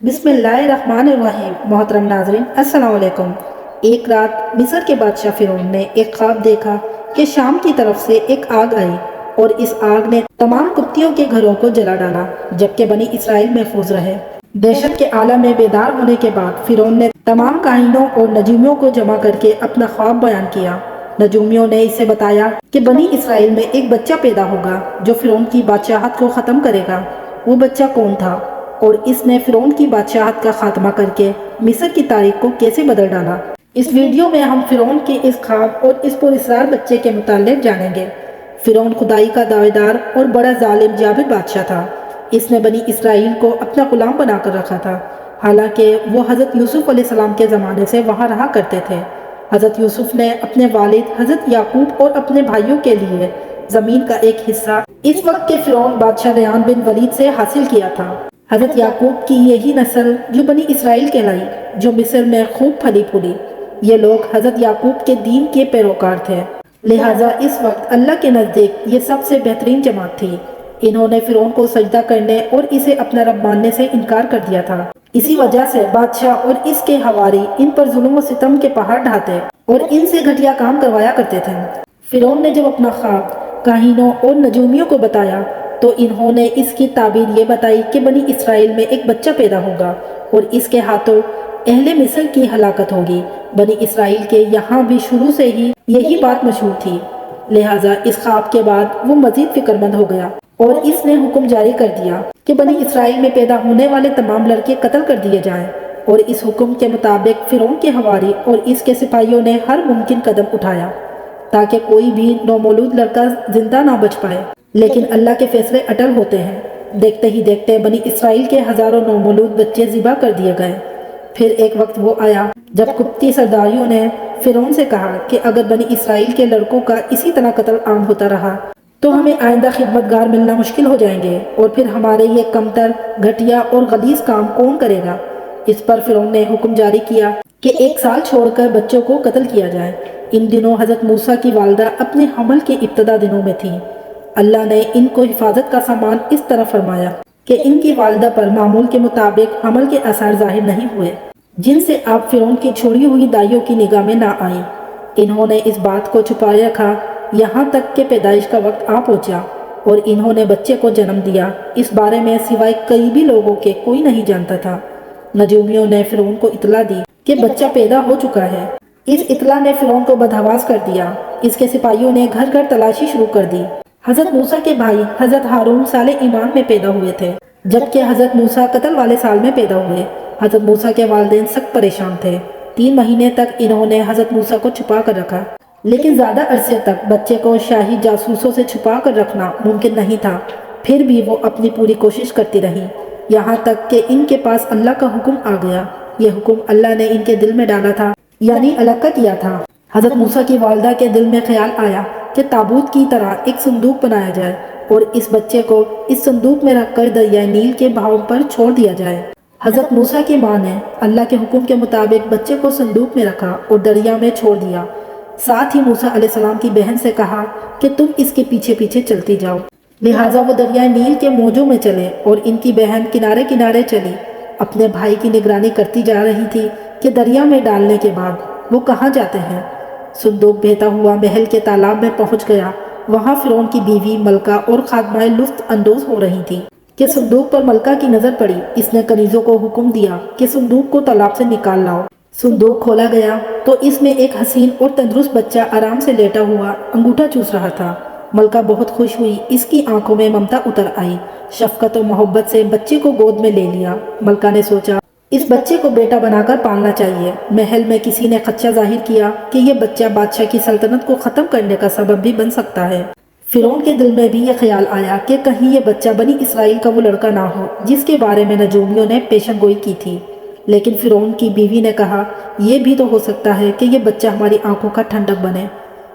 بسم اللہ الرحمن الرحیم۔ محترم ناظرین السلام علیکم۔ ایک رات مصر کے بادشاہ فرعون نے ایک خواب دیکھا کہ شام کی طرف سے ایک آگ آئی اور اس آگ نے تمام قبطیوں کے گھروں کو جلا ڈالا جبکہ بنی اسرائیل محفوظ رہے۔ دہشت کے عالم میں بیدار ہونے کے بعد فرعون نے تمام کاہنوں اور نجومیوں کو جمع کر کے اپنا خواب بیان کیا۔ نجومیوں نے اسے بتایا کہ بنی اسرائیل میں ایک بچہ پیدا ہوگا جو فرعون کی بادشاہت کو ختم کرے گا۔ وہ بچہ کون تھا اور اس نے فرعون کی بادشاہت کا خاتمہ کر کے مصر کی تاریخ کو کیسے بدل ڈالا؟ اس ویڈیو میں ہم فرعون کے اس خواب اور اس پراسرار بچے کے متعلق جانیں گے۔ فرعون خدائی کا دعوے دار اور بڑا ظالم جابر بادشاہ تھا۔ اس نے بنی اسرائیل کو اپنا غلام بنا کر رکھا تھا، حالانکہ وہ حضرت یوسف علیہ السلام کے زمانے سے وہاں رہا کرتے تھے۔ حضرت یوسف نے اپنے والد حضرت یعقوب اور اپنے بھائیوں کے لیے زمین کا ایک حصہ اس وقت کے فرعون بادشاہ ریان بن ولید سے حاصل کیا تھا۔ حضرت یعقوب کی یہی نسل جو بنی اسرائیل کہلائی، جو مصر میں خوب پھلی پھولی۔ یہ لوگ حضرت یعقوب کے دین کے پیروکار تھے، لہٰذا اس وقت اللہ کے نزدیک یہ سب سے بہترین جماعت تھی۔ انہوں نے فرعون کو سجدہ کرنے اور اسے اپنا رب ماننے سے انکار کر دیا تھا۔ اسی وجہ سے بادشاہ اور اس کے حواری ان پر ظلم و ستم کے پہاڑ ڈھاتے اور ان سے گھٹیا کام کروایا کرتے تھے۔ فرعون نے جب اپنا خواب کاہنوں اور نجومیوں کو بتایا تو انہوں نے اس کی تعبیر یہ بتائی کہ بنی اسرائیل میں ایک بچہ پیدا ہوگا اور اس کے ہاتھوں اہل مصر کی ہلاکت ہوگی۔ بنی اسرائیل کے یہاں بھی شروع سے ہی یہی بات مشہور تھی، لہٰذا اس خواب کے بعد وہ مزید فکر مند ہو گیا اور اس نے حکم جاری کر دیا کہ بنی اسرائیل میں پیدا ہونے والے تمام لڑکے قتل کر دیے جائیں، اور اس حکم کے مطابق فرعون کے حواری اور اس کے سپاہیوں نے ہر ممکن قدم اٹھایا تاکہ کوئی بھی نومولود لڑکا زندہ نہ بچ پائے۔ لیکن اللہ کے فیصلے اٹل ہوتے ہیں۔ دیکھتے ہی دیکھتے بنی اسرائیل کے ہزاروں نومولود بچے ذبح کر دیے گئے۔ پھر ایک وقت وہ آیا جب قبطی سرداریوں نے فرعون سے کہا کہ اگر بنی اسرائیل کے لڑکوں کا اسی طرح قتل عام ہوتا رہا تو ہمیں آئندہ خدمتگار ملنا مشکل ہو جائیں گے، اور پھر ہمارے یہ کمتر، گھٹیا اور غلیظ کام کون کرے گا؟ اس پر فرعون نے حکم جاری کیا کہ 1 سال چھوڑ کر بچوں کو قتل کیا جائے۔ ان دنوں حضرت موسیٰ کی والدہ اپنے حمل کے ابتدا دنوں میں تھی۔ اللہ نے ان کو حفاظت کا سامان اس طرح فرمایا کہ ان کی والدہ پر معمول کے مطابق حمل کے آثار ظاہر نہیں ہوئے، جن سے آپ فرعون کی چھوڑی ہوئی دائیوں کی نگاہ میں نہ آئیں۔ انہوں نے اس بات کو چھپائے رکھا یہاں تک کہ پیدائش کا وقت آ پہنچا اور انہوں نے بچے کو جنم دیا۔ اس بارے میں سوائے قریبی لوگوں کے کوئی نہیں جانتا تھا۔ نجومیوں نے فرعون کو اطلاع دی کہ بچہ پیدا ہو چکا ہے۔ اس اطلاع نے فرعون کو بدحواس کر دیا۔ اس کے سپاہیوں نے گھر گھر تلاشی شروع کر دی۔ حضرت موسیٰ کے بھائی حضرت ہارون سال ایمان میں پیدا ہوئے تھے، جبکہ حضرت موسیٰ قتل والے سال میں پیدا ہوئے۔ حضرت موسیٰ کے والدین سخت پریشان تھے۔ 3 مہینے تک انہوں نے حضرت موسیٰ کو چھپا کر رکھا، لیکن زیادہ عرصے تک بچے کو شاہی جاسوسوں سے چھپا کر رکھنا ممکن نہیں تھا۔ پھر بھی وہ اپنی پوری کوشش کرتی رہی، یہاں تک کہ ان کے پاس اللہ کا حکم آ گیا۔ یہ حکم اللہ نے ان کے دل میں ڈالا تھا، یعنی علاقہ کیا تھا۔ حضرت موسیٰ کی والدہ کے دل میں خیال آیا کہ تابوت کی طرح ایک صندوق بنایا جائے اور اس بچے کو اس صندوق میں رکھ کر دریائے نیل کے بہاؤ پر چھوڑ دیا جائے۔ حضرت موسیٰ کی ماں نے اللہ کے حکم کے مطابق بچے کو صندوق میں رکھا اور دریا میں چھوڑ دیا۔ ساتھ ہی موسیٰ علیہ السلام کی بہن سے کہا کہ تم اس کے پیچھے پیچھے چلتی جاؤ۔ لہٰذا وہ دریائے نیل کے موجوں میں چلے اور ان کی بہن کنارے کنارے چلی، اپنے بھائی کی نگرانی کرتی جا رہی تھی کہ دریا میں ڈالنے کے بعد وہ کہاں جاتے ہیں۔ صندوق بہتا ہوا محل کے تالاب میں پہنچ گیا۔ وہاں فرعون کی بیوی ملکہ اور خادمائیں لطف اندوز ہو رہی تھی کہ صندوق پر ملکہ کی نظر پڑی۔ اس نے کنیزوں کو حکم دیا کہ صندوق کو تالاب سے نکال لاؤ۔ صندوق کھولا گیا تو اس میں ایک حسین اور تندرست بچہ آرام سے لیٹا ہوا انگوٹھا چوس رہا تھا۔ ملکہ بہت خوش ہوئی، اس کی آنکھوں میں ممتا اتر آئی۔ شفقت و محبت سے بچے کو گود میں لے لیا۔ ملکہ نے سوچا اس بچے کو بیٹا بنا کر پالنا چاہیے۔ محل میں کسی نے خدشہ ظاہر کیا کہ یہ بچہ بادشاہ کی سلطنت کو ختم کرنے کا سبب بھی بن سکتا ہے۔ فرعون کے دل میں بھی یہ خیال آیا کہ کہیں یہ بچہ بنی اسرائیل کا وہ لڑکا نہ ہو جس کے بارے میں نجومیوں نے پیشن گوئی کی تھی۔ لیکن فرعون کی بیوی نے کہا یہ بھی تو ہو سکتا ہے کہ یہ بچہ ہماری آنکھوں کا ٹھنڈک بنے،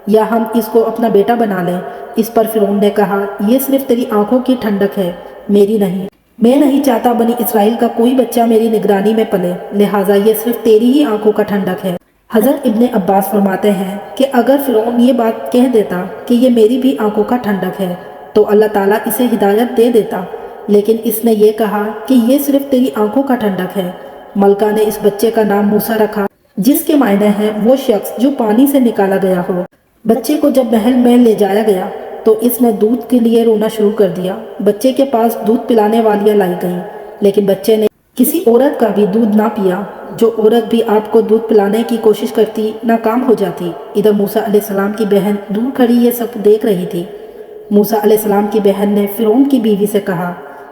یا ہم اس کو اپنا بیٹا بنا لیں۔ اس پر فرعون نے کہا یہ صرف تیری آنکھوں کی ٹھنڈک ہے، میری نہیں۔ میں نہیں چاہتا بنی اسرائیل کا کوئی بچہ میری نگرانی میں پلے، لہٰذا یہ صرف تیری ہی آنکھوں کا ٹھنڈک ہے۔ حضرت ابن عباس فرماتے ہیں کہ اگر فرعون یہ بات کہہ دیتا کہ یہ میری بھی آنکھوں کا ٹھنڈک ہے تو اللہ تعالیٰ اسے ہدایت دے دیتا، لیکن اس نے یہ کہا کہ یہ صرف تیری آنکھوں کا ٹھنڈک ہے۔ ملکہ نے اس بچے کا نام موسیٰ رکھا، جس کے معنی ہے وہ شخص جو پانی سے نکالا گیا ہو۔ بچے کو جب محل میں لے جایا گیا تو اس نے دودھ کے لیے رونا شروع کر دیا۔ بچے کے پاس دودھ پلانے والیاں لائی گئیں، لیکن بچے نے کسی عورت کا بھی دودھ نہ پیا۔ جو عورت بھی آپ کو دودھ پلانے کی کوشش کرتی ناکام ہو جاتی۔ ادھر موسیٰ علیہ السلام کی بہن دور کھڑی یہ سب دیکھ رہی تھی۔ موسیٰ علیہ السلام کی بہن نے فرعون کی بیوی سے کہا،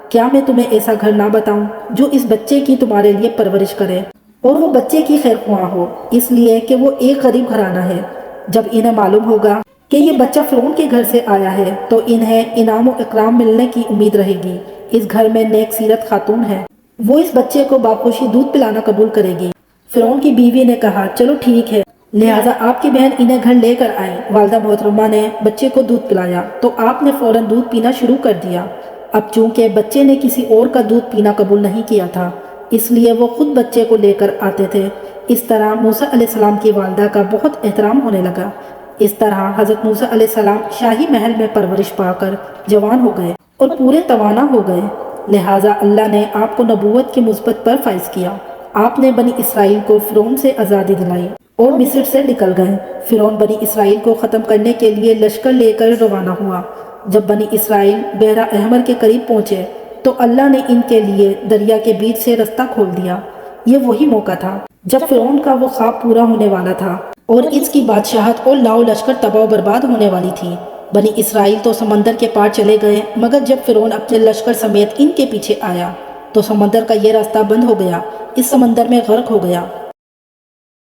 کیا میں تمہیں ایسا گھر نہ بتاؤں جو اس بچے کی تمہارے لیے پرورش کرے اور وہ بچے کی خیر خواہ ہو، اس لیے کہ وہ ایک غریب گھرانہ ہے۔ جب انہیں معلوم ہوگا کہ یہ بچہ فرعون کے گھر سے آیا ہے تو انہیں انعام و اکرام ملنے کی امید رہے گی۔ اس گھر میں نیک سیرت خاتون ہے، وہ اس بچے کو باخوشی دودھ پلانا قبول کرے گی۔ فرعون کی بیوی نے کہا، چلو ٹھیک ہے، لہٰذا آپ کی بہن انہیں گھر لے کر آئے۔ والدہ محترمہ نے بچے کو دودھ پلایا تو آپ نے فوراً دودھ پینا شروع کر دیا۔ اب چونکہ بچے نے کسی اور کا دودھ پینا قبول نہیں کیا تھا، اس لیے وہ خود بچے کو لے کر آتے تھے۔ اس طرح موسیٰ علیہ السلام کی والدہ کا بہت احترام ہونے لگا۔ اس طرح حضرت موسیٰ علیہ السلام شاہی محل میں پرورش پا کر جوان ہو گئے اور پورے توانا ہو گئے، لہٰذا اللہ نے آپ کو نبوت کے مثبت پر فائز کیا۔ آپ نے بنی اسرائیل کو فرعون سے آزادی دلائی اور مصر سے نکل گئے۔ فرعون بنی اسرائیل کو ختم کرنے کے لیے لشکر لے کر روانہ ہوا۔ جب بنی اسرائیل بحیرہ احمر کے قریب پہنچے تو اللہ نے ان کے لیے دریا کے بیچ سے رستہ کھول دیا۔ یہ وہی موقع تھا جب فرعون کا وہ خواب پورا ہونے والا تھا اور اس کی بادشاہت اور لاؤ لشکر تباہ و برباد ہونے والی تھی۔ بنی اسرائیل تو سمندر کے پار چلے گئے، مگر جب فرعون اپنے لشکر سمیت ان کے پیچھے آیا تو سمندر کا یہ راستہ بند ہو گیا، اس سمندر میں غرق ہو گیا۔